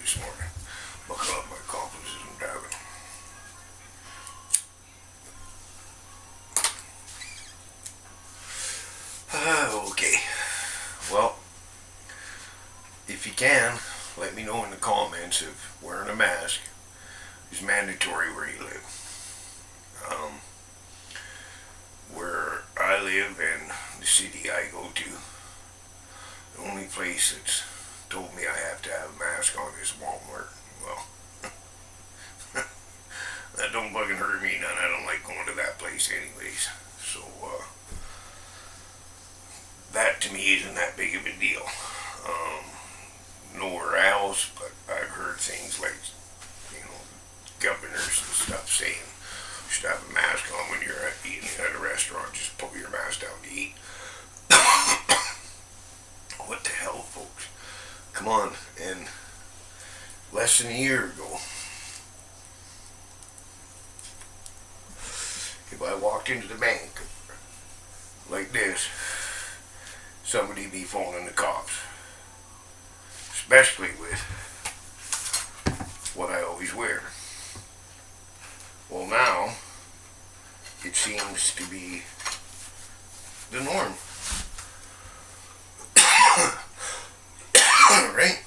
this morning. Buckle up, my accomplices and driving. Okay. Well, if you can, let me know in the comments if wearing a mask is mandatory where you live. Where I live and the city I go to, the only place that's told me I have to have a mask on is Walmart. Well, that don't fucking hurt me none. I don't like going to that place anyways. So, that to me isn't that big of a deal. Nowhere else, but I've heard things like, governors and stuff saying you should have a mask on when you're eating at a restaurant. Just pull your mask down to eat. What the hell, folks? Come on. And less than a year ago, if I walked into the bank like this, somebody be phoning the cops. Especially with what I always wear. Well, now, it seems to be the norm. Right?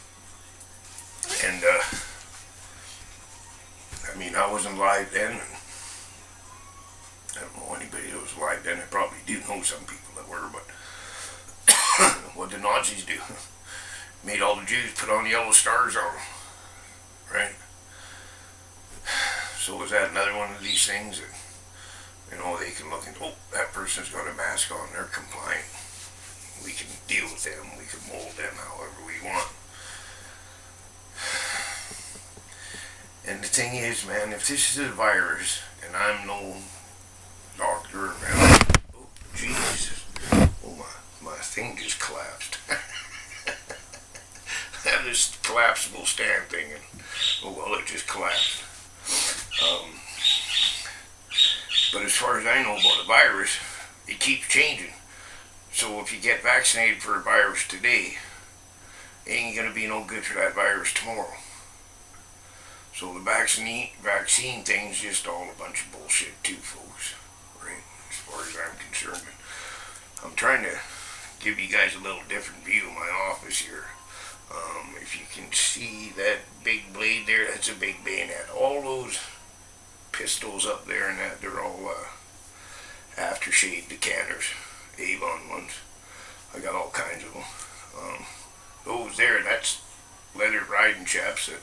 And, I wasn't live then, and I don't know anybody that was live then. I probably do know some people that were, but what did the Nazis do? Made all the Jews put on yellow stars on them, right? So is that another one of these things that, they can look and, that person's got a mask on, they're compliant. We can deal with them, we can mold them however we want. And the thing is, man, if this is a virus, and I'm no doctor, man, Jesus, my thing just collapsed. I have this collapsible stand thing, and, it just collapsed. But as far as I know about the virus, it keeps changing. So if you get vaccinated for a virus today, it ain't gonna be no good for that virus tomorrow. So the vaccine thing's just all a bunch of bullshit too, folks. Right? As far as I'm concerned. I'm trying to give you guys a little different view of my office here. If you can see that big blade there, that's a big bayonet. All those pistols up there and that, they're all aftershave decanters, Avon ones. I got all kinds of them. Those there, that's leather riding chaps that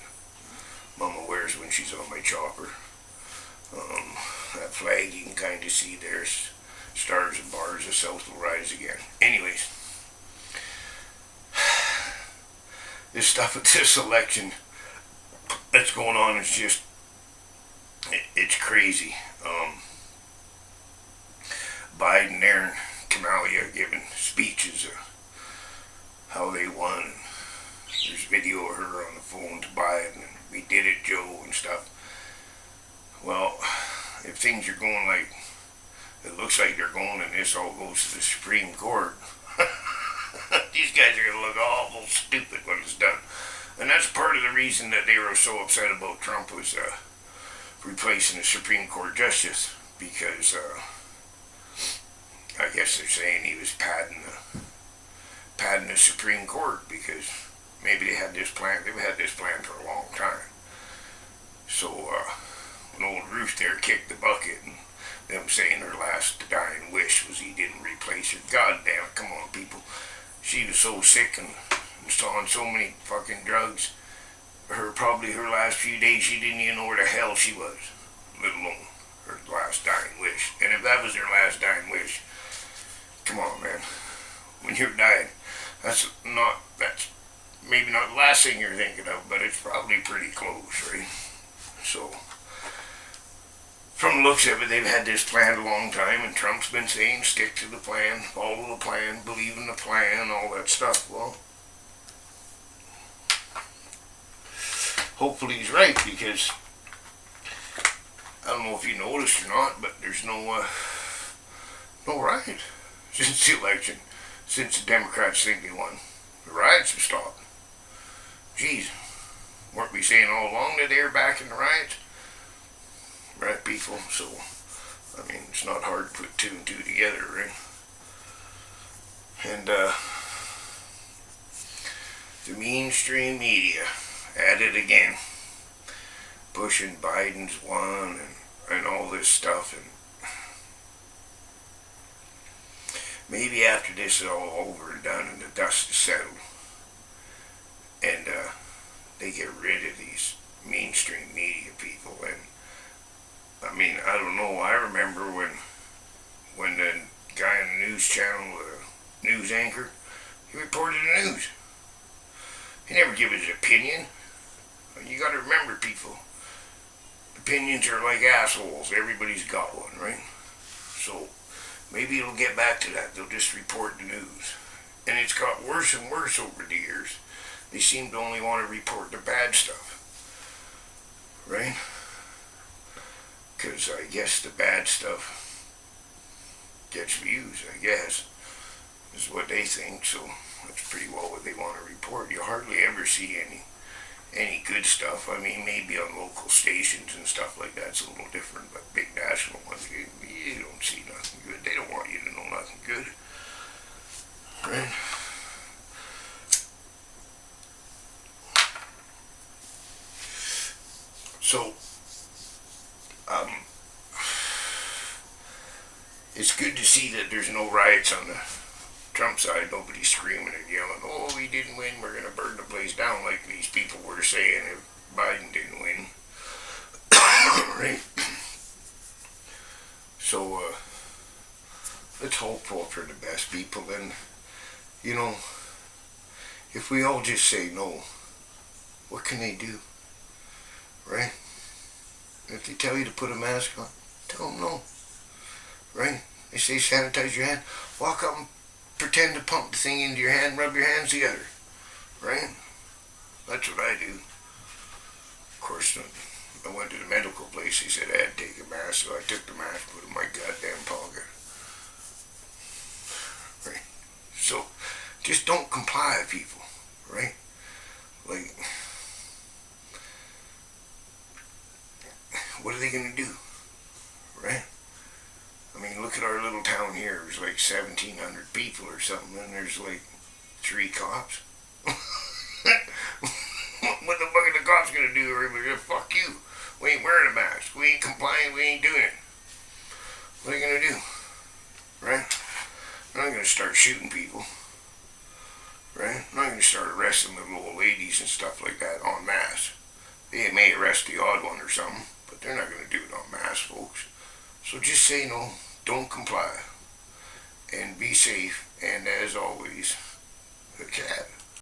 Mama wears when she's on my chopper. That flag you can kind of see there, stars and bars, the South will rise again. Anyways, this stuff with this election that's going on is just, it's crazy. Biden there and Kamala giving speeches of how they won. And there's video of her on the phone to Biden, and we did it, Joe, and stuff. Well, if things are going like it looks like they're going, and this all goes to the Supreme Court, these guys are going to look awful stupid when it's done. And that's part of the reason that they were so upset about Trump was replacing the Supreme Court justice, because I guess they're saying he was padding the Supreme Court, because maybe they had this plan. They've had this plan for a long time. So when old Ruth there kicked the bucket, and them saying her last dying wish was he didn't replace her. God damn, come on, people. She was so sick and on so many fucking drugs. Probably her last few days, she didn't even know where the hell she was, let alone her last dying wish. And if that was her last dying wish, come on, man. When you're dying, that's maybe not the last thing you're thinking of, but it's probably pretty close, right? So, from the looks of it, they've had this plan a long time, and Trump's been saying, stick to the plan, follow the plan, believe in the plan, all that stuff. Well, hopefully he's right, because I don't know if you noticed or not, but there's no riot since the election, since the Democrats think they won. The riots have stopped. Geez, weren't we saying all along that they're backing the riots? Right, people? So, I mean, it's not hard to put two and two together, right? And, the mainstream media at it again, pushing Biden's one and all this stuff, and maybe after this is all over and done and the dust is settled, and they get rid of these mainstream media people. And I mean, I don't know, I remember when the guy on the news channel, the news anchor, he reported the news. He never gave his opinion. You gotta remember, people, opinions are like assholes. Everybody's got one, right? So maybe it'll get back to that. They'll just report the news. And it's got worse and worse over the years. They seem to only want to report the bad stuff, right? Because I guess the bad stuff gets views, I guess, is what they think. So that's pretty well what they want to report. You hardly ever see any good stuff. I mean, maybe on local stations and stuff like that, it's a little different, but big national ones, you don't see nothing good. They don't want you to know nothing good, right? So, it's good to see that there's no riots on the Trump side. Nobody's screaming and yelling, oh, we didn't win, we're going to burn the place down, like these people were saying if Biden didn't win. Right? So, let's hope for the best, people. And, you know, if we all just say no, what can they do? Right? If they tell you to put a mask on, tell them no. Right? They say sanitize your hand. Walk up and pretend to pump the thing into your hand, rub your hands together. Right? That's what I do. Of course, I went to the medical place. He said I had to take a mask, so I took the mask, put it in my goddamn pocket. Right? So, just don't comply, people. Right? Like, what are they going to do? Right? I mean, look at our little town here. There's like 1,700 people or something, and there's like 3 cops. What the fuck are the cops going to do? Everybody, fuck you. We ain't wearing a mask. We ain't complying. We ain't doing it. What are you going to do? Right? I'm not going to start shooting people. Right? I'm not going to start arresting little old ladies and stuff like that en masse. They may arrest the odd one or something, but they're not going to do it en masse, folks. So just say no, don't comply, and be safe, and as always, the cat.